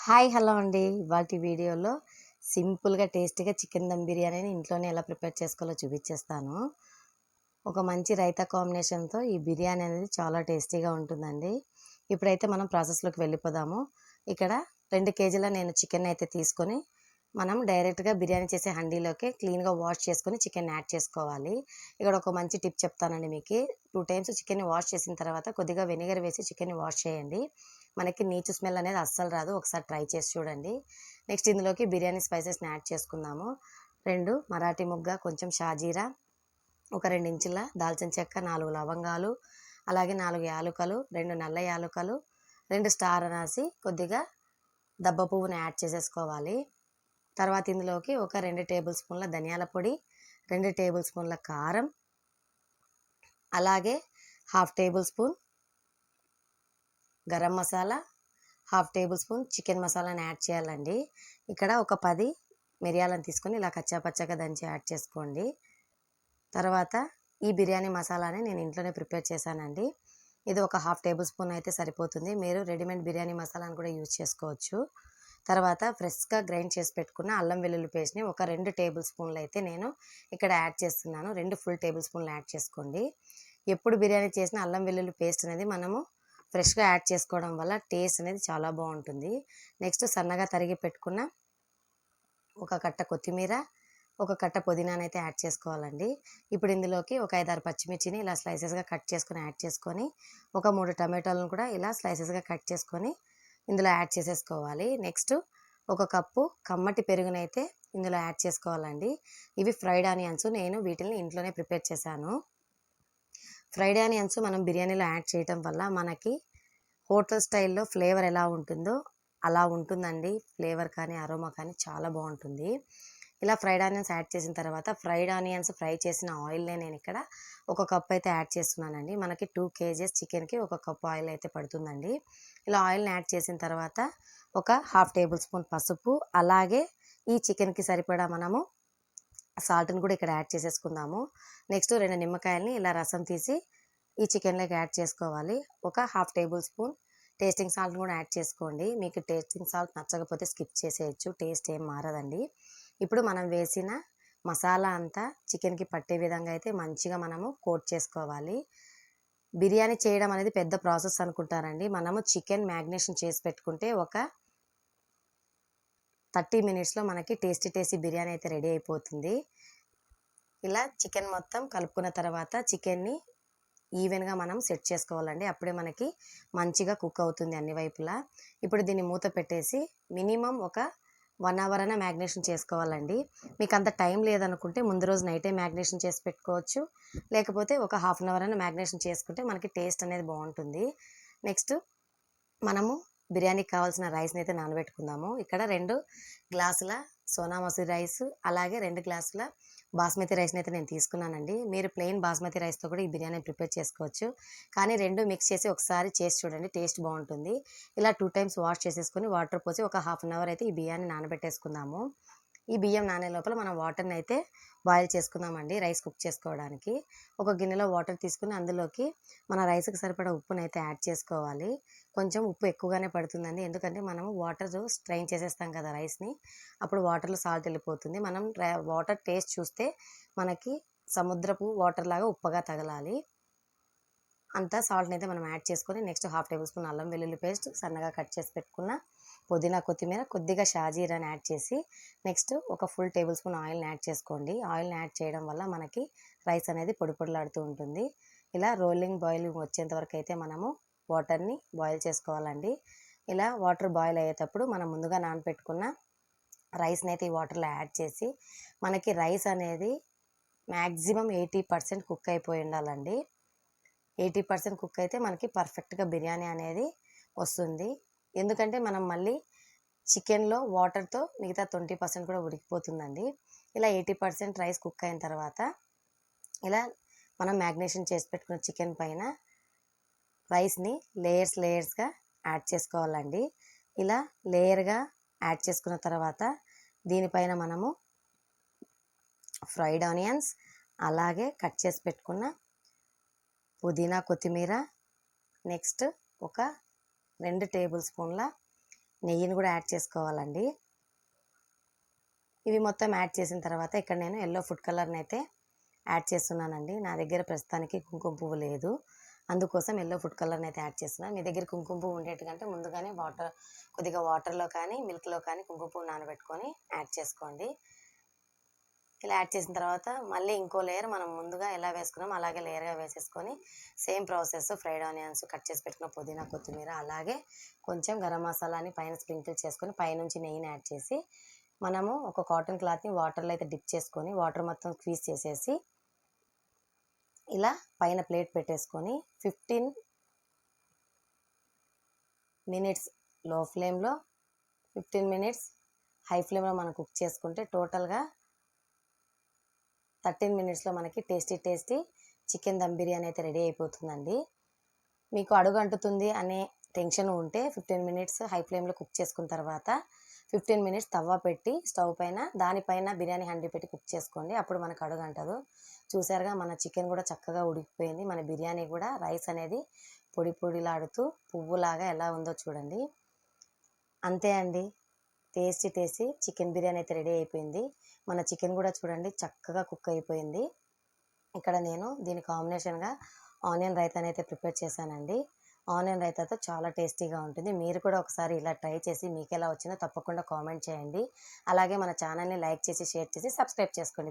Hi hello అండి. ఇవాల్టి వీడియోలో సింపుల్‌గా, టేస్టీగా చికెన్ దమ్ బిర్యానీని ఇంట్లోనే ఎలా ప్రిపేర్ చేసుకోవాలో చూపించేస్తాను. ఒక మంచి రైతా కాంబినేషన్‌తో ఈ బిర్యానీ అనేది చాలా టేస్టీగా ఉంటుందండి. ఇప్పుడైతే మనం ప్రాసెస్‌లోకి వెళ్ళిపోదాము. ఇక్కడ 2 కేజీల నేను చికెన్ అయితే తీసుకొని, మనం డైరెక్ట్‌గా బిర్యానీ చేసే హండీలోకి క్లీన్‌గా వాష్ చేసుకొని చికెన్ యాడ్ చేసుకోవాలి. ఇక్కడ ఒక మంచి టిప్ చెప్తానండి మీకి. 2 టైమ్స్ చికెన్‌ని వాష్ చేసిన తర్వాత కొద్దిగా వెనిగర్ వేసి చికెన్‌ని వాష్ చేయండి. మనకి నీచు స్మెల్ అనేది అస్సలు రాదు. ఒకసారి ట్రై చేసి చూడండి. నెక్స్ట్ ఇందులోకి బిర్యానీ స్పైసెస్‌ని యాడ్ చేసుకుందాము. 2 మరాఠీ మొగ్గ, కొంచెం షాజీరా, ఒక 2 ఇంచుల దాల్చిన చెక్క, 4 లవంగాలు, అలాగే 4 యాలుకలు, 2 నల్ల యాలుకలు, 2 స్టార్ అనాసి, కొద్దిగా దబ్బ పువ్వుని యాడ్ చేసేసుకోవాలి. తర్వాత ఇందులోకి ఒక 2 టేబుల్ స్పూన్ల ధనియాల పొడి, 2 టేబుల్ స్పూన్ల కారం, అలాగే half table spoon garam masala, half table spoon chicken మసాలాని యాడ్ చేయాలండి. ఇక్కడ ఒక 10 మిరియాలను తీసుకొని ఇలా కచ్చాపచ్చాగా దంచి యాడ్ చేసుకోండి. తర్వాత ఈ బిర్యానీ మసాలాని నేను ఇంట్లోనే ప్రిపేర్ చేశానండి. ఇది ఒక హాఫ్ టేబుల్ స్పూన్ అయితే సరిపోతుంది. మీరు రెడీమేడ్ బిర్యానీ మసాలాను కూడా యూజ్ చేసుకోవచ్చు. తర్వాత ఫ్రెష్‌గా గ్రైండ్ చేసి పెట్టుకున్న అల్లం వెల్లుల్లి పేస్ట్‌ని ఒక 2 టేబుల్ స్పూన్లు అయితే నేను ఇక్కడ యాడ్ చేస్తున్నాను. 2 ఫుల్ టేబుల్ స్పూన్లు యాడ్ చేసుకోండి. ఎప్పుడు బిర్యానీ చేసినా అల్లం వెల్లుల్లి పేస్ట్ అనేది మనము ఫ్రెష్‌గా యాడ్ చేసుకోవడం వల్ల టేస్ట్ అనేది చాలా బాగుంటుంది. నెక్స్ట్ సన్నగా తరిగి పెట్టుకున్న ఒక కట్ట కొత్తిమీర, ఒక కట్ట పుదీనానైతే యాడ్ చేసుకోవాలండి. ఇప్పుడు ఇందులోకి ఒక 5, 6 పచ్చిమిర్చిని ఇలా స్లైసెస్‌గా కట్ చేసుకొని యాడ్ చేసుకొని, ఒక 3 టమాటాలను కూడా ఇలా స్లైసెస్‌గా కట్ చేసుకొని ఇందులో యాడ్ చేసేసుకోవాలి. నెక్స్ట్ ఒక కప్పు కమ్మటి పెరుగునైతే ఇందులో యాడ్ చేసుకోవాలండి. ఇవి ఫ్రైడ్ ఆనియన్స్. నేను వీటిని ఇంట్లోనే ప్రిపేర్ చేశాను. ఫ్రైడ్ ఆనియన్స్ మనం బిర్యానీలో యాడ్ చేయటం వల్ల మనకి హోటల్ స్టైల్‌లో ఫ్లేవర్ ఎలా ఉంటుందో అలా ఉంటుందండి. ఫ్లేవర్ కానీ, అరోమా కానీ చాలా బాగుంటుంది. ఇలా ఫ్రైడ్ ఆనియన్స్ యాడ్ చేసిన తర్వాత ఫ్రైడ్ ఆనియన్స్ ఫ్రై చేసిన ఆయిల్‌నే నేను ఇక్కడ ఒక కప్ అయితే యాడ్ చేస్తున్నానండి. మనకి 2 కేజీస్ చికెన్‌కి ఒక కప్ ఆయిల్ అయితే పడుతుందండి. ఇలా ఆయిల్‌ని యాడ్ చేసిన తర్వాత ఒక హాఫ్ టేబుల్ స్పూన్ పసుపు, అలాగే ఈ చికెన్‌కి సరిపడా మనము సాల్ట్‌ని కూడా ఇక్కడ యాడ్ చేసేసుకుందాము. నెక్స్ట్ 2 నిమ్మకాయలని ఇలా రసం తీసి ఈ చికెన్‌లోకి యాడ్ చేసుకోవాలి. ఒక హాఫ్ టేబుల్ స్పూన్ టేస్టింగ్ సాల్ట్‌ని కూడా యాడ్ చేసుకోండి. మీకు టేస్టింగ్ సాల్ట్ నచ్చకపోతే స్కిప్ చేసేయొచ్చు. టేస్ట్ ఏం మారదండి. ఇప్పుడు మనం వేసిన మసాలా అంతా చికెన్‌కి పట్టే విధంగా అయితే మంచిగా మనము కోట్ చేసుకోవాలి. బిర్యానీ చేయడం అనేది పెద్ద ప్రాసెస్ అనుకుంటారండి. మనము చికెన్ మ్యాగ్నేషన్ చేసి పెట్టుకుంటే ఒక 30 మినిట్స్‌లో మనకి టేస్టీ బిర్యానీ అయితే రెడీ అయిపోతుంది. ఇలా చికెన్ మొత్తం కలుపుకున్న తర్వాత చికెన్‌ని ఈవెన్‌గా మనం సెట్ చేసుకోవాలండి. అప్పుడే మనకి మంచిగా కుక్ అవుతుంది అన్ని వైపులా. ఇప్పుడు దీన్ని మూత పెట్టేసి మినిమమ్ ఒక 1 అవర్ అయినా మ్యాగ్నేషన్ చేసుకోవాలండి. మీకు అంత టైం లేదనుకుంటే ముందు రోజు నైటే మ్యాగ్నేషన్ చేసి పెట్టుకోవచ్చు. లేకపోతే ఒక హాఫ్ అన్ అవర్ అయినా మ్యాగ్నేషన్ చేసుకుంటే మనకి టేస్ట్ అనేది బాగుంటుంది. నెక్స్ట్ మనము బిర్యానీకి కావాల్సిన రైస్‌ని అయితే నానబెట్టుకుందాము. ఇక్కడ 2 గ్లాసుల సోనా మసూరి రైస్, అలాగే 2 గ్లాసుల బాస్మతి రైస్‌ని అయితే నేను తీసుకున్నానండి. మీరు ప్లెయిన్ బాస్మతి రైస్‌తో కూడా ఈ బిర్యానీ ప్రిపేర్ చేసుకోవచ్చు. కానీ 2 మిక్స్ చేసి ఒకసారి చేసి చూడండి, టేస్ట్ బాగుంటుంది. ఇలా 2 టైమ్స్ వాష్ చేసేసుకొని వాటర్ పోసి ఒక హాఫ్ అన్ అవర్ అయితే ఈ బియ్యాన్ని నానబెట్టేసుకుందాము. ఈ బియ్యం నానే లోపల మనం వాటర్‌ని అయితే బాయిల్ చేసుకుందామండి రైస్ కుక్ చేసుకోవడానికి. ఒక గిన్నెలో వాటర్ తీసుకొని అందులోకి మన రైస్‌కి సరిపడా ఉప్పునైతే యాడ్ చేసుకోవాలి. కొంచెం ఉప్పు ఎక్కువగానే పడుతుందండి. ఎందుకంటే మనము వాటర్ స్ట్రెయిన్ చేసేస్తాం కదా రైస్‌ని. అప్పుడు వాటర్‌లో సాల్ట్ వెళ్ళిపోతుంది. మనం వాటర్ టేస్ట్ చూస్తే మనకి సముద్రపు వాటర్ లాగా ఉప్పగా తగలాలి. అంతా సాల్ట్‌ని అయితే మనం యాడ్ చేసుకొని నెక్స్ట్ హాఫ్ టేబుల్ స్పూన్ అల్లం వెల్లుల్లి పేస్ట్, సన్నగా కట్ చేసి పెట్టుకున్న పుదీనా, కొత్తిమీర, కొద్దిగా షాజీరాని యాడ్ చేసి నెక్స్ట్ ఒక ఫుల్ టేబుల్ స్పూన్ ఆయిల్‌ని యాడ్ చేసుకోండి. ఆయిల్‌ని యాడ్ చేయడం వల్ల మనకి రైస్ అనేది పొడి పొడిలాడుతూ ఉంటుంది. ఇలా బాయిలింగ్ వచ్చేంత వరకు అయితే మనము వాటర్‌ని బాయిల్ చేసుకోవాలండి. ఇలా వాటర్ బాయిల్ అయ్యేటప్పుడు మనం ముందుగా నానబెట్టుకున్న రైస్‌ని అయితే ఈ వాటర్‌లో యాడ్ చేసి మనకి రైస్ అనేది మాక్సిమం 80% కుక్ అయిపోయి ఉండాలండి. 80% కుక్ అయితే మనకి పర్ఫెక్ట్‌గా బిర్యానీ అనేది వస్తుంది. ఎందుకంటే మనం మళ్ళీ చికెన్‌లో వాటర్‌తో మిగతా 20% కూడా ఉడికిపోతుందండి. ఇలా 80% రైస్ కుక్ అయిన తర్వాత ఇలా మనం మ్యాగ్నేషన్ చేసి పెట్టుకున్న చికెన్ పైన రైస్‌ని లేయర్స్‌గా యాడ్ చేసుకోవాలండి. ఇలా లేయర్‌గా యాడ్ చేసుకున్న తర్వాత దీనిపైన మనము ఫ్రైడ్ ఆనియన్స్, అలాగే కట్ చేసి పెట్టుకున్న పుదీనా, కొత్తిమీర, నెక్స్ట్ ఒక 2 టేబుల్ స్పూన్ల నెయ్యిని కూడా యాడ్ చేసుకోవాలండి. ఇవి మొత్తం యాడ్ చేసిన తర్వాత ఇక్కడ నేను ఎల్లో ఫుడ్ కలర్ని అయితే యాడ్ చేస్తున్నానండి. నా దగ్గర ప్రస్తుతానికి కుంకుమ పువ్వు లేదు, అందుకోసం ఎల్లో ఫుడ్ కలర్ని అయితే యాడ్ చేస్తున్నాను. మీ దగ్గర కుంకుమ పువ్వు ఉండేట్టుకంటే ముందుగానే కొద్దిగా వాటర్లో కానీ మిల్క్లో కానీ కుంకుమ పువ్వు నానబెట్టుకొని యాడ్ చేసుకోండి. ఇలా యాడ్ చేసిన తర్వాత మళ్ళీ ఇంకో లేయర్ మనం ముందుగా ఎలా వేసుకున్నామో అలాగే లేయర్గా వేసేసుకొని same process fried onions, cut చేసి పెట్టుకున్న పుదీనా, కొత్తిమీర, అలాగే కొంచెం గరం మసాలాని పైన స్ప్రింకిల్ చేసుకొని పైనుంచి నెయ్యిని యాడ్ చేసి మనము ఒక కాటన్ క్లాత్ని వాటర్లో అయితే డిప్ చేసుకొని వాటర్ మొత్తం స్క్వీజ్ చేసేసి ఇలా పైన ప్లేట్ పెట్టేసుకొని 15 మినిట్స్ లో ఫ్లేమ్లో 15 మినిట్స్ హై ఫ్లేమ్లో మనం కుక్ చేసుకుంటే టోటల్గా 13 మినిట్స్లో మనకి టేస్టీ చికెన్ దమ్ బిర్యానీ అయితే రెడీ అయిపోతుందండి. మీకు అడుగు అంటుతుంది అనే టెన్షన్ ఉంటే 15 మినిట్స్ హై ఫ్లేమ్లో కుక్ చేసుకున్న తర్వాత 15 మినిట్స్ తవ్వ పెట్టి స్టవ్ పైన దానిపైన బిర్యానీ హండీ పెట్టి కుక్ చేసుకోండి. అప్పుడు మనకు అడుగు అంటదు. చూసారుగా మన చికెన్ కూడా చక్కగా ఉడికిపోయింది. మన బిర్యానీ కూడా రైస్ అనేది పొడి పొడిలాడుతూ పువ్వులాగా ఎలా ఉందో చూడండి. అంతే అండి, టేస్టీ చికెన్ బిర్యానీ అయితే రెడీ అయిపోయింది. మన చికెన్ కూడా చూడండి చక్కగా కుక్ అయిపోయింది. ఇక్కడ నేను దీని కాంబినేషన్గా ఆనియన్ రైతాని అయితే ప్రిపేర్ చేశానండి. ఆనియన్ రైతాతో చాలా టేస్టీగా ఉంటుంది. మీరు కూడా ఒకసారి ఇలా ట్రై చేసి మీకు ఎలా వచ్చిందో తప్పకుండా కామెంట్ చేయండి. అలాగే మన ఛానల్ని లైక్ చేసి, షేర్ చేసి, సబ్స్క్రైబ్ చేసుకోండి.